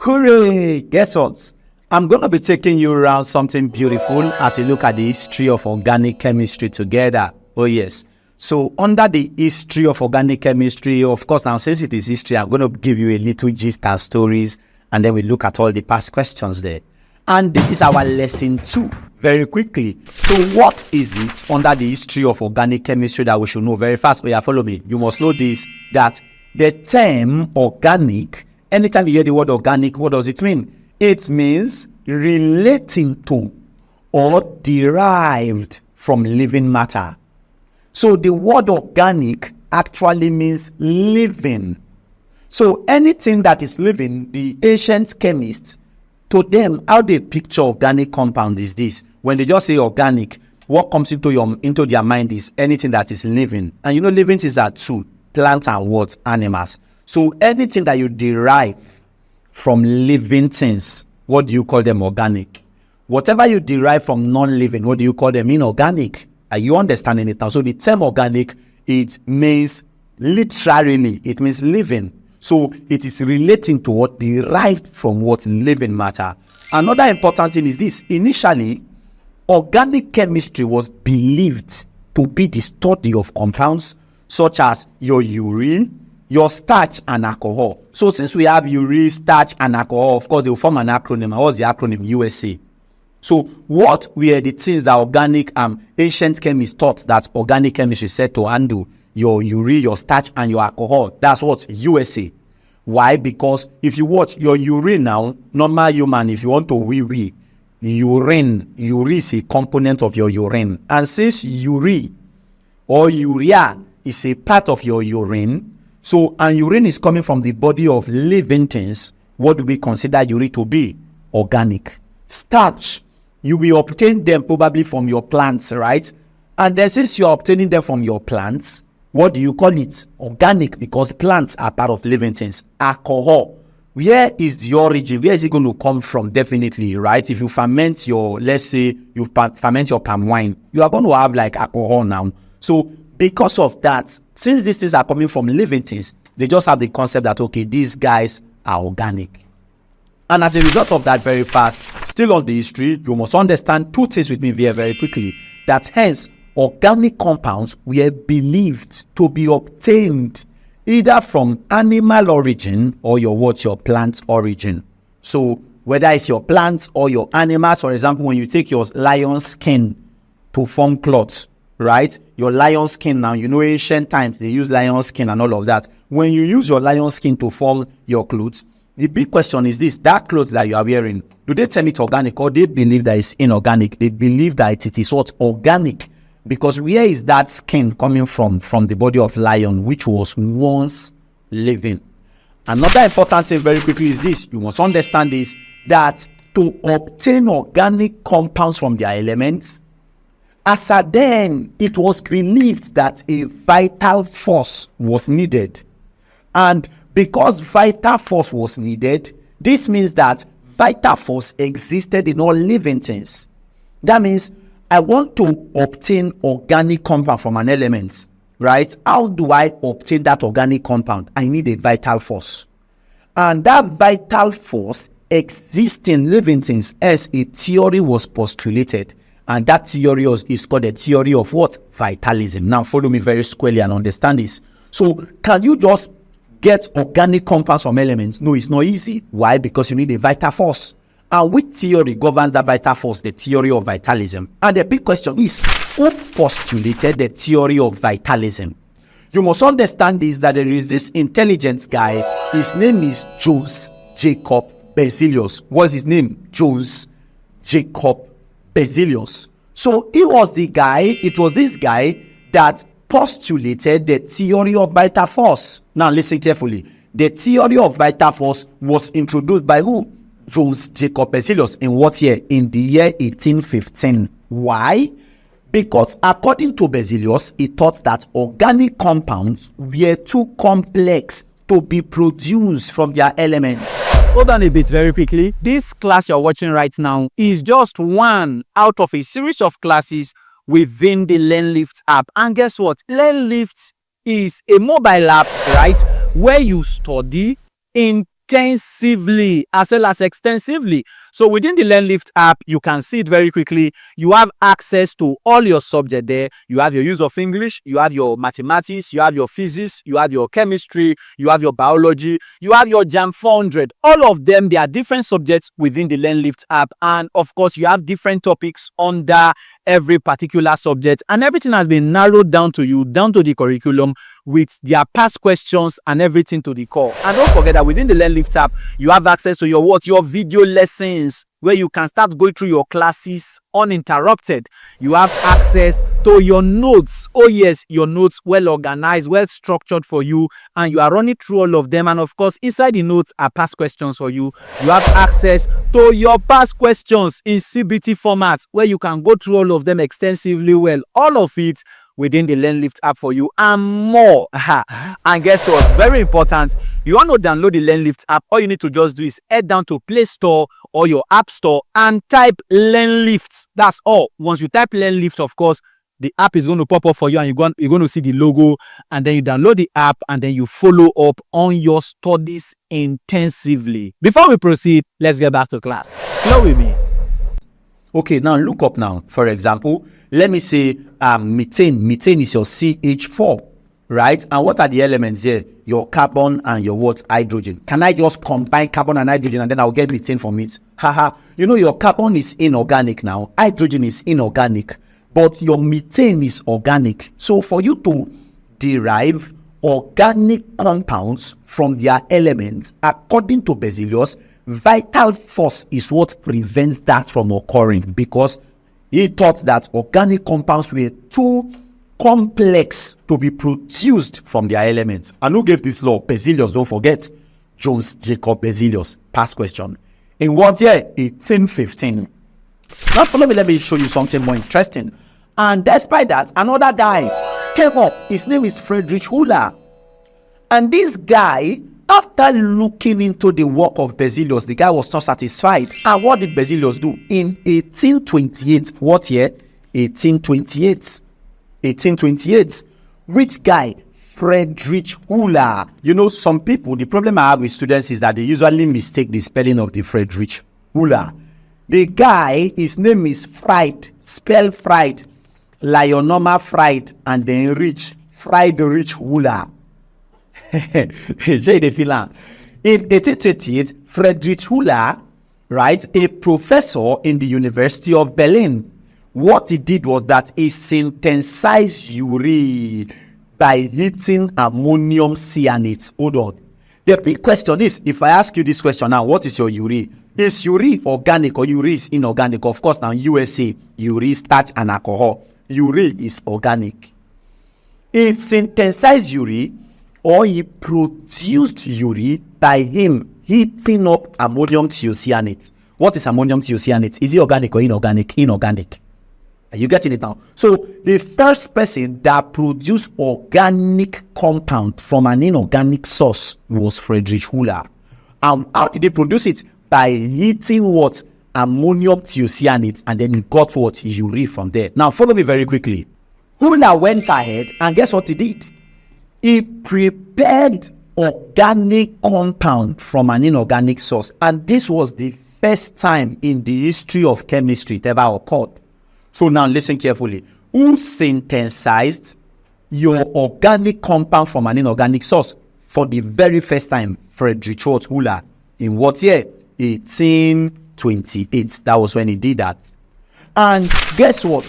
Hooray! Guess what? I'm going to be taking you around something beautiful as we look at the history of organic chemistry together. Oh yes. So under the history of organic chemistry, of course, now since it is history, I'm going to give you a little gist and stories, and then we look at all the past questions there. And this is our lesson 2, very quickly. So what is it under the history of organic chemistry that we should know very fast? Oh yeah, follow me. You must know this, that the term organic, anytime you hear the word organic, what does it mean? It means relating to or derived from living matter. So the word organic actually means living. So anything that is living, the ancient chemists, to them, how they picture organic compound is this. When they just say organic, what comes into their mind is anything that is living. And you know, living things are two, plants and what? Animals. So anything that you derive from living things, what do you call them? Organic. Whatever you derive from non-living, what do you call them? Inorganic. Are you understanding it now? So the term organic, it means literally, it means living. So it is relating to what derived from what living matter. Another important thing is this. Initially, organic chemistry was believed to be the study of compounds such as your urine, your starch, and alcohol. So since we have urine, starch, and alcohol, of course, they will form an acronym. And what's the acronym? USA. So what were the things that organic ancient chemists thought that organic chemistry said to handle? Your urine, your starch, and your alcohol. That's what? USA. Why? Because if you watch your urine now, normal human, if you want to wee, urine is a component of your urine. And since urine or urea is a part of your urine, so, and urine is coming from the body of living things, what do we consider urine to be? Organic. Starch, you will obtain them probably from your plants, right? And then since you're obtaining them from your plants, what do you call it? Organic, because plants are part of living things. Alcohol, where is the origin? Where is it going to come from? Definitely, right? If you ferment your, let's say, you ferment your palm wine, you are going to have like alcohol now. So because of that, since these things are coming from living things, they just have the concept that, okay, these guys are organic. And as a result of that, very fast, still on the history, you must understand 2 things with me very, very quickly. That hence, organic compounds were believed to be obtained either from animal origin or your plant origin. So whether it's your plants or your animals, for example, when you take your lion skin to form cloth, right? Your lion skin now, you know, ancient times, they use lion skin and all of that. When you use your lion skin to form your clothes, the big question is this: that clothes that you are wearing, do they term it organic or they believe that it's inorganic? They believe that it is what? Organic. Because where is that skin coming from? From the body of lion, which was once living. Another important thing very quickly is this. You must understand this, that to obtain organic compounds from their elements, as at then, it was believed that a vital force was needed. And because vital force was needed, this means that vital force existed in all living things. That means I want to obtain organic compound from an element, right? How do I obtain that organic compound? I need a vital force. And that vital force exists in living things as a theory was postulated. And that theory is called the theory of what? Vitalism. Now follow me very squarely and understand this. So can you just get organic compounds from elements? No, it's not easy. Why? Because you need a vital force. And which theory governs that vital force? The theory of vitalism. And the big question is, who postulated the theory of vitalism? You must understand this, that there is this intelligent guy. His name is Johannes Jacob Berzelius. What's his name? Johannes Jacob Berzelius. So it was this guy that postulated the theory of vital force. Now listen carefully. The theory of vital force was introduced by who? Johannes Jacob Berzelius. In what year? In the year 1815. Why? Because according to Berzelius, he thought that organic compounds were too complex to be produced from their elements. Hold on a bit very quickly. This class you're watching right now is just one out of a series of classes within the LearnLift app. And guess what? LearnLift is a mobile app, right? Where you study in intensively as well as extensively. So within the LearnLift app, you can see it very quickly. You have access to all your subject there. You have your use of English, you have your mathematics, you have your physics, you have your chemistry, you have your biology, you have your JAM 400. All of them, they are different subjects within the LearnLift app. And of course, you have different topics under every particular subject, and everything has been narrowed down to you, down to the curriculum, with their past questions and everything to the core. And don't forget that within the LearnLift app, you have access to your video lessons, where you can start going through your classes uninterrupted. You have access to your notes. Oh yes, your notes, well organized, well structured for you, and you are running through all of them. And of course, inside the notes are past questions for you. You have access to your past questions in CBT format, where you can go through all of them extensively well. All of it within the LearnLift app for you and more. And guess what? Very important. You want to download the LearnLift app, all you need to just do is head down to Play Store or your App Store and type LearnLift. That's all. Once you type LearnLift, of course, the app is going to pop up for you, and you're going to see the logo, and then you download the app, and then you follow up on your studies intensively. Before we proceed, let's get back to class. Flow with me. Okay, now look up now. For example, let me say methane. Methane is your CH4, right? And what are the elements here? Your carbon and your what? Hydrogen. Can I just combine carbon and hydrogen and then I'll get methane from it? Haha. You know, your carbon is inorganic now. Hydrogen is inorganic. But your methane is organic. So for you to derive organic compounds from their elements, according to Berzelius, vital force is what prevents that from occurring, because he thought that organic compounds were too complex to be produced from their elements. And who gave this law? Berzelius, don't forget. Johannes Jacob Berzelius. Past question. In what year? 1815. Now follow me, let me show you something more interesting. And despite that, another guy came up. His name is Friedrich Wöhler. And this guy, after looking into the work of Berzelius, the guy was not satisfied. And what did Berzelius do? In 1828, what year? 1828. 1828. Which guy? Friedrich Wöhler. You know, some people, the problem I have with students is that they usually mistake the spelling of the Friedrich Wöhler. The guy, his name is Fried, spell Fried, Lionoma Fried, and then Rich, Friedrich Wöhler. In 1828, Friedrich Wöhler, right, a professor in the University of Berlin, what he did was that he synthesized urea by heating ammonium cyanate. Hold on. The big question is, if I ask you this question now, what is your urea? Is urea organic or urea is inorganic? Of course, now USA, urea, starch, and alcohol. Urea is organic. He synthesized urea, or he produced urea by him heating up ammonium thiocyanate. What is ammonium thiocyanate? Is it organic or inorganic? Inorganic. Are you getting it now? So the first person that produced organic compound from an inorganic source was Friedrich Wöhler. And how did he produce it? By heating what? Ammonium thiocyanate, and then he got what? Urea from there. Now follow me very quickly. Wöhler went ahead and guess what he did? He prepared organic compound from an inorganic source, and this was the first time in the history of chemistry it ever occurred. So now listen carefully. Who synthesized your organic compound from an inorganic source for the very first time? Friedrich Wöhler. In what year? 1828. That was when he did that. And guess what?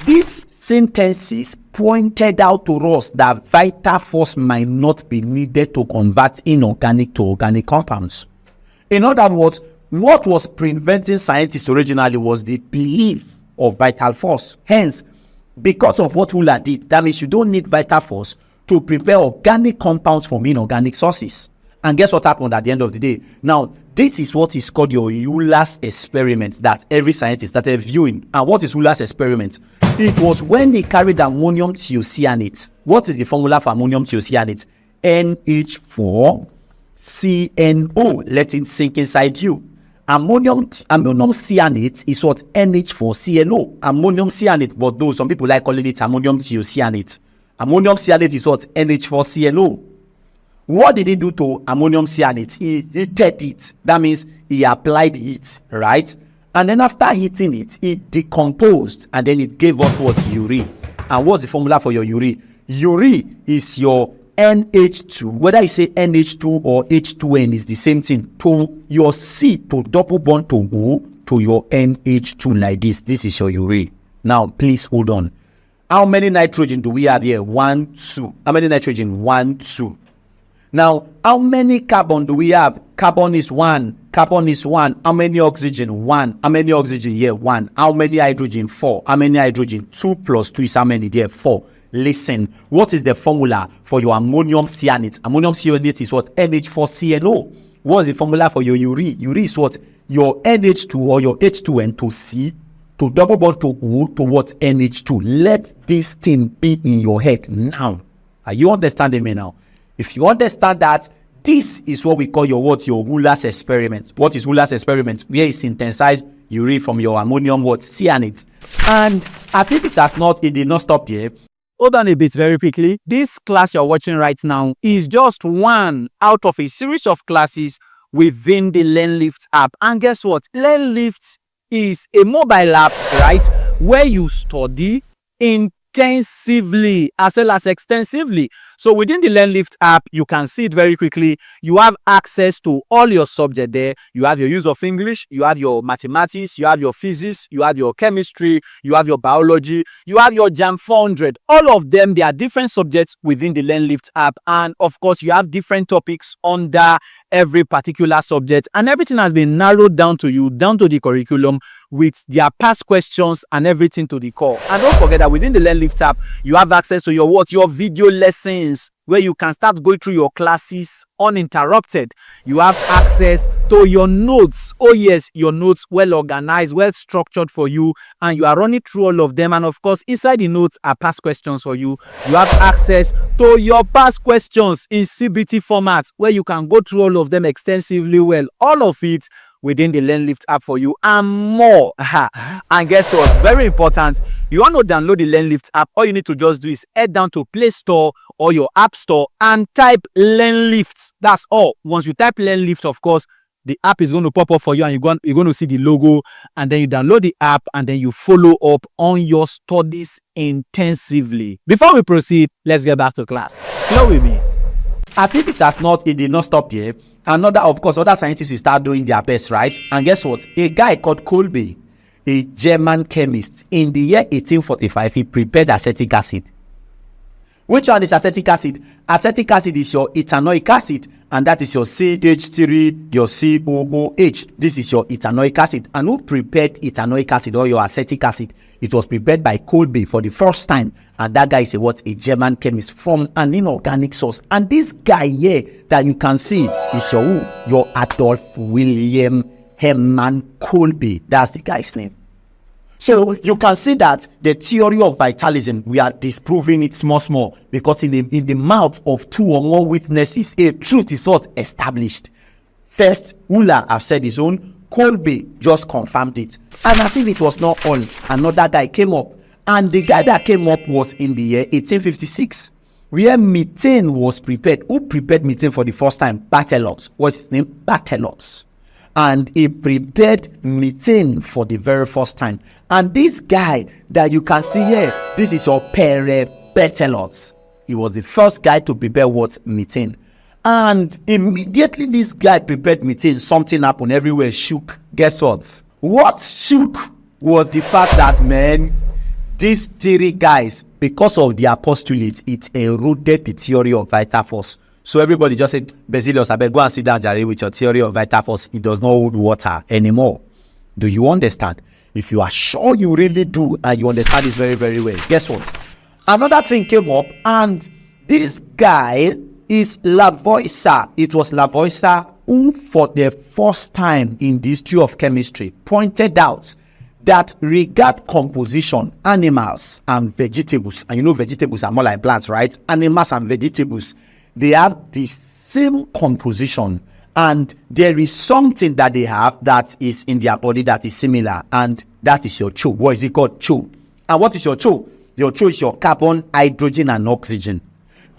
This synthesis pointed out to us that vital force might not be needed to convert inorganic to organic compounds. In other words, what was preventing scientists originally was the belief of vital force. Hence, because of what Wöhler did, that means you don't need vital force to prepare organic compounds from inorganic sources. And guess what happened at the end of the day? Now, this is what is called your Wöhler's experiment that every scientist started viewing. And what is Wöhler's experiment? It was when they carried ammonium thiocyanate. What is the formula for ammonium thiocyanate? NH4CNO. Let it sink inside you. Ammonium cyanate is what? NH4CNO. Ammonium cyanate, but though some people like calling it ammonium thiocyanate. Ammonium cyanate is what? NH4CNO. What did he do to ammonium cyanate? He heated it. That means he applied heat, right? And then after heating it, it decomposed, and then it gave us what? Urea. And what's the formula for your urea? Urea is your NH2. Whether you say NH2 or H2N is the same thing. To your C to double bond to O to your NH2 like this. This is your urea. Now, please hold on. How many nitrogen do we have here? 1, 2. How many nitrogen? 1, 2. Now, how many carbon do we have? Carbon is 1. Carbon is 1. How many oxygen? 1. How many oxygen here? 1. How many hydrogen? 4. How many hydrogen? 2 plus 2 is how many there? 4. Listen, what is the formula for your ammonium cyanate? Ammonium cyanate is what? NH4CNO. What is the formula for your urea? Urea is what? Your NH2 or your H2N to C to double bond to O to what? NH2. Let this thing be in your head now. Are you understanding me now? If you understand that, this is what we call your what? Your Wöhler's experiment. What is Wöhler's experiment? Where you synthesize urea from your ammonium what? Cyanate. And as if it did not stop there. Hold on a bit very quickly. This class you're watching right now is just one out of a series of classes within the LearnLift app. And guess what? LearnLift is a mobile app, right? Where you study intensively as well as extensively. So within the LearnLift app, you can see it very quickly. You have access to all your subject there. You have your use of English, you have your mathematics, you have your physics, you have your chemistry, you have your biology, you have your JAM 400. All of them, they are different subjects within the LearnLift app. And of course, you have different topics under every particular subject. And everything has been narrowed down to you, down to the curriculum with their past questions and everything to the core. And don't forget that within the LearnLift app, you have access to your video lessons where you can start going through your classes uninterrupted. You have access to your notes. Oh yes, your notes well organized, well structured for you, and you are running through all of them. And of course, inside the notes are past questions for you. You have access to your past questions in CBT format where you can go through all of them extensively well. All of it within the LearnLift app for you and more. And guess what? Very important. You want to download the LearnLift app? All you need to just do is head down to Play Store or your App Store and type LearnLift. That's all. Once you type LearnLift, of course, the app is going to pop up for you and you're going to see the logo, and then you download the app and then you follow up on your studies intensively. Before we proceed, let's get back to class. Flow with me. As if it did not stop there. Other scientists start doing their best, right? And guess what? A guy called Kolbe, a German chemist, in the year 1845, he prepared acetic acid. Which one is acetic acid? Acetic acid is your ethanoic acid, and that is your CH3, your COOH. This is your ethanoic acid. And who prepared ethanoic acid or your acetic acid? It was prepared by Kolbe for the first time. And that guy is a German chemist from an inorganic source. And this guy here that you can see is your Adolf William Hermann Kolbe. That's the guy's name. So you can see that the theory of vitalism, we are disproving it small, because in the mouth of two or more witnesses, a truth is not established. First, Wöhler have said his own, Kolbe just confirmed it. And as if it was not all, another guy came up. And the guy that came up was in the year 1856, where methane was prepared. Who prepared methane for the first time? Barthelot. What's his name? Barthelot. And he prepared methane for the very first time. And this guy that you can see here, this is your Pere Barthelot. He was the first guy to prepare methane. And immediately this guy prepared methane, something happened, everywhere shook. Guess what? What shook was the fact that, man, these three guys, because of their postulates, it eroded the theory of vital force. So everybody just said, Basilius, I beg, go and sit down, Jerry, with your theory of vital force. It does not hold water anymore. Do you understand? If you are sure you really do, and you understand this very, very well, guess what? Another thing came up, and this guy is Lavoisier. It was Lavoisier who, for the first time in the history of chemistry, pointed out that regard composition, animals and vegetables, and you know vegetables are more like plants, right? Animals and vegetables, they have the same composition, and there is something that they have that is in their body that is similar, and that is your CHO. What is it called? CHO. And what is your CHO? Your CHO is your carbon, hydrogen, and oxygen.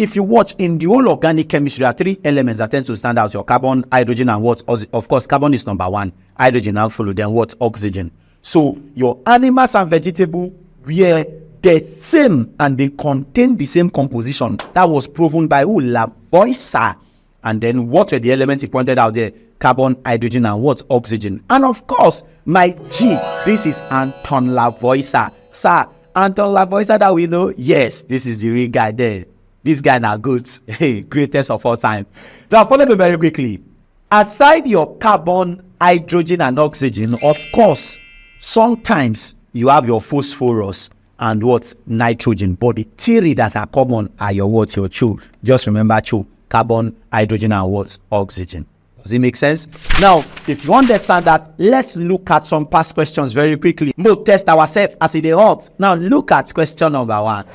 if you watch in the whole organic chemistry, there are three elements that tend to stand out: your carbon, hydrogen, and what? Of course, carbon is number one. Hydrogen now follow, then what? Oxygen. So your animals and vegetable were the same and they contain the same composition. That was proven by who? Lavoisier. And then what were the elements he pointed out there? Carbon, hydrogen, and what? Oxygen. And of course, my G, this is Anton Lavoisier. Sir, Anton Lavoisier that we know? Yes, this is the real guy there. This guy now good. Hey, greatest of all time. Now follow me very quickly. Aside your carbon, hydrogen, and oxygen, of course, sometimes you have your phosphorus and what? Nitrogen. But the three that are common are your what? Your two. Just remember two. Carbon, hydrogen, and what? Oxygen. Does it make sense? Now, if you understand that, let's look at some past questions very quickly. We'll test ourselves as it is hot. Now, look at question number 1.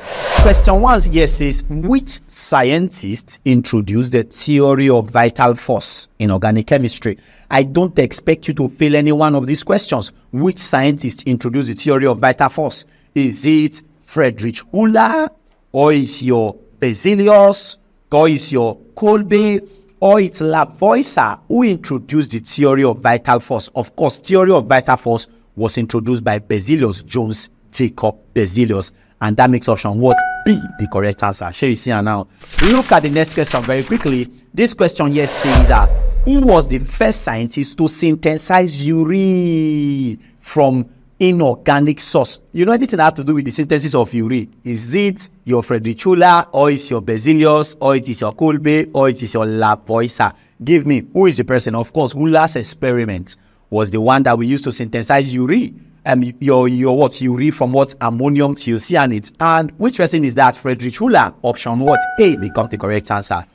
Question 1 here says, which scientist introduced the theory of vital force in organic chemistry? I don't expect you to fail any one of these questions. Which scientist introduced the theory of vital force? Is it Friedrich Wöhler, or is your Berzelius, or is your Kolbe, or it's Lavoisier who introduced the theory of vital force? Of course, theory of vital force was introduced by Berzelius, Jones Jacob Berzelius, and that makes option what? B, the correct answer. Shall you see now? Look at the next question very quickly. This question here says, who was the first scientist to synthesize urea from inorganic source? You know anything that has to do with the synthesis of urea? Is it your Friedrich Wöhler, or is your Berzelius, or it is your Kolbe, or it is your Lavoisier? Give me, who is the person? Of course, Wöhler's experiment was the one that we used to synthesize urea. Your what? Urea from what? Ammonium thiocyanate. And which person is that? Friedrich Wöhler. Option what? A becomes the correct answer.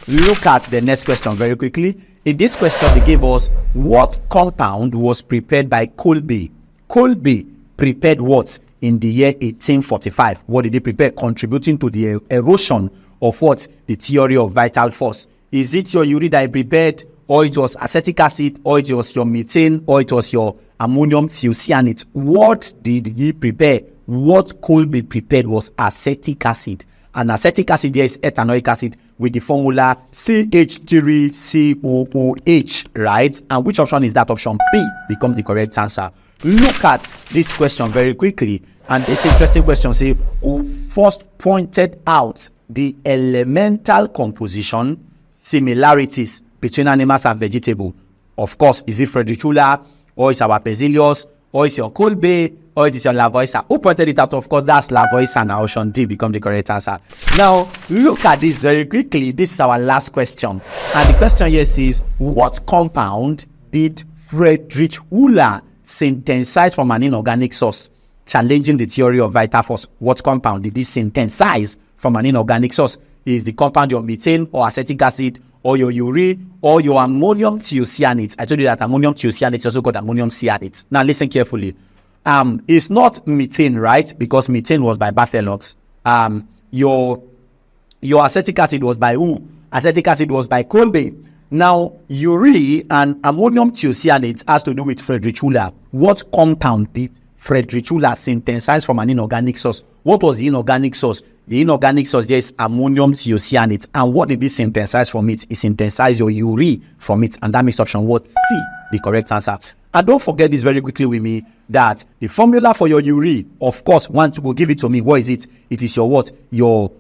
Look at the next question very quickly. In this question, they gave us what compound was prepared by Kolbe. Kolbe prepared what in the year 1845? What did he prepare? Contributing to the erosion of what? The theory of vital force. Is it your urea that he prepared, or it was acetic acid, or it was your methane, or it was your ammonium thiocyanate? What did he prepare? What Kolbe prepared was acetic acid. And acetic acid here is ethanoic acid with the formula CH3COOH, right? And which option is that? Option B becomes the correct answer. Look at this question very quickly, and this interesting question says, who first pointed out the elemental composition similarities between animals and vegetable? Of course, is it Friedrich Wöhler, or is our Berzelius, or is your Kolbe, or it is your Lavoisier? Who pointed it out? Of course, that's Lavoisier. Now option D become the correct answer. Now look at this very quickly. This is our last question, and the question here says, what compound did Friedrich Wöhler synthesize from an inorganic source, challenging the theory of vital force? What compound did he synthesize from an inorganic source? Is the compound your methane, or acetic acid, or your urea, or your ammonium thiocyanate? I told you that ammonium thiocyanate is also called ammonium cyanate. Now listen carefully. It's not methane, right? Because methane was by Barthelux. Your acetic acid was by who? Acetic acid was by Kolbe. Now, urea and ammonium thiocyanate has to do with Friedrich Wöhler. What compound did Friedrich Wöhler synthesize from an inorganic source? What was the inorganic source? The inorganic source there is ammonium thiocyanate. And what did he synthesize from it? He synthesized your urea from it. And that makes option what? C, the correct answer. And don't forget this very quickly with me, that the formula for your urea, of course, once you will give it to me, what is it? It is your what? Your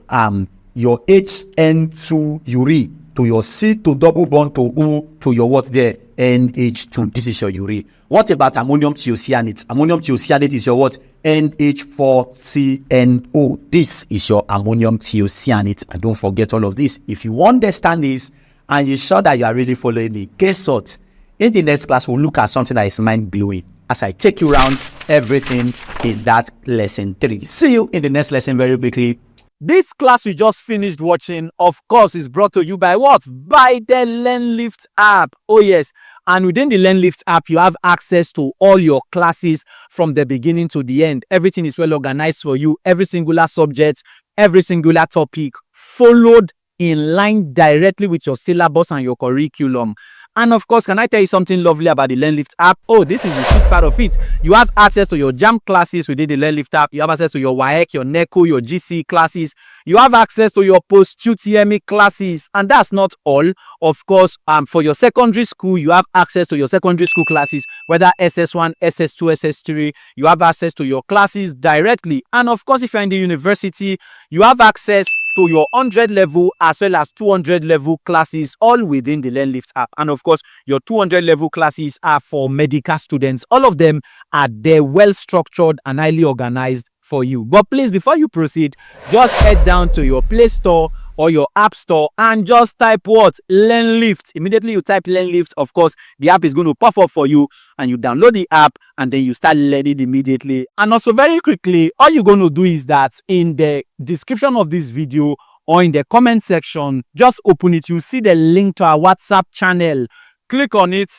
HN2 urea to your C to double bond to O to your what there? NH2. This is your urea. What about ammonium thiocyanate? Ammonium thiocyanate is your what? NH4CNO. This is your ammonium thiocyanate. And don't forget all of this. If you understand this and you're sure that you are really following me, guess what? In the next class, we'll look at something that is mind-blowing as I take you around everything in that lesson 3. See you in the next lesson very quickly. This class you just finished watching, of course, is brought to you by what? By the LearnLift app. Oh yes, and within the LearnLift app, you have access to all your classes from the beginning to the end. Everything is well organized for you. Every singular subject, every singular topic, followed in line directly with your syllabus and your curriculum. And of course, can I tell you something lovely about the LearnLift app? Oh, this is the sweet part of it. You have access to your JAM classes within the LearnLift app. You have access to your WAEC, your NECO, your GC classes. You have access to your post-UTME classes. And that's not all. Of course, for your secondary school, you have access to your secondary school classes, whether SS1, SS2, SS3. You have access to your classes directly. And of course, if you're in the university, you have access to your 100 level as well as 200 level classes, all within the LearnLift app. And of course, your 200 level classes are for medical students. All of them are there, well structured and highly organized for you. But please, before you proceed, just head down to your Play Store or your App Store and just type what? LearnLift. Immediately you type LearnLift, of course, the app is going to pop up for you and you download the app and then you start learning immediately. And also very quickly, all you're going to do is that in the description of this video or in the comment section, just open it. You see the link to our WhatsApp channel. Click on it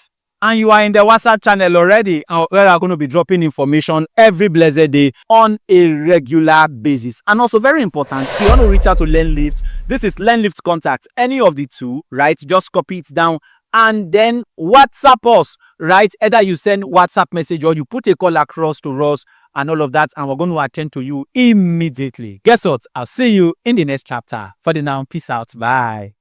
and you are in the WhatsApp channel already, where I'm going to be dropping information every blessed day on a regular basis. And also very important, if you want to reach out to LearnLift, this is LearnLift contact, any of the two, right? Just copy it down and then WhatsApp us, right? Either you send WhatsApp message or you put a call across to us and all of that, and we're going to attend to you immediately. Guess what? I'll see you in the next chapter. For the now, peace out. Bye.